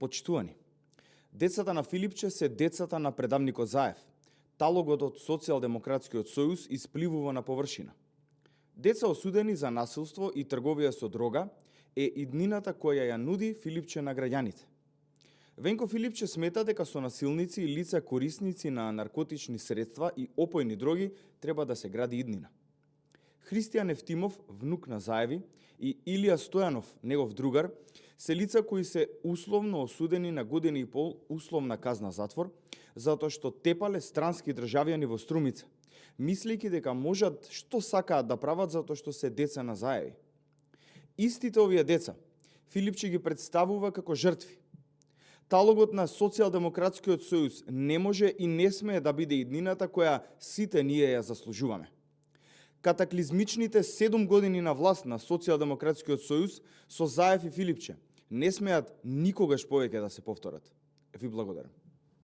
Почитувани, децата на Филипче се децата на предавникот Заев. Талогот од Социјалдемократскиот сојуз испливува на површина. Деца осудени за насилство и трговија со дрога е иднината која ја нуди Филипче на граѓаните. Венко Филипче смета дека со насилници и лица корисници на наркотични средства и опојни дроги треба да се гради иднина. Христијан Евтимов, внук на Заеви, и Илија Стојанов, негов другар, се лица кои се условно осудени на година и пол условна казна затвор, затоа што тепале странски државјани во Струмица, мислејќи дека можат што сакаат да прават затоа што се деца на Заеви. Истите овие деца Филипче ги представува како жртви. Талогот на Социјалдемократскиот сојуз не може и не смее да биде иднината која сите ние ја заслужуваме. Катаклизмичните 7 години на власт на Социјалдемократскиот сојуз со Заев и Филипче не смеат никогаш повеќе да се повторат. Ви благодарам.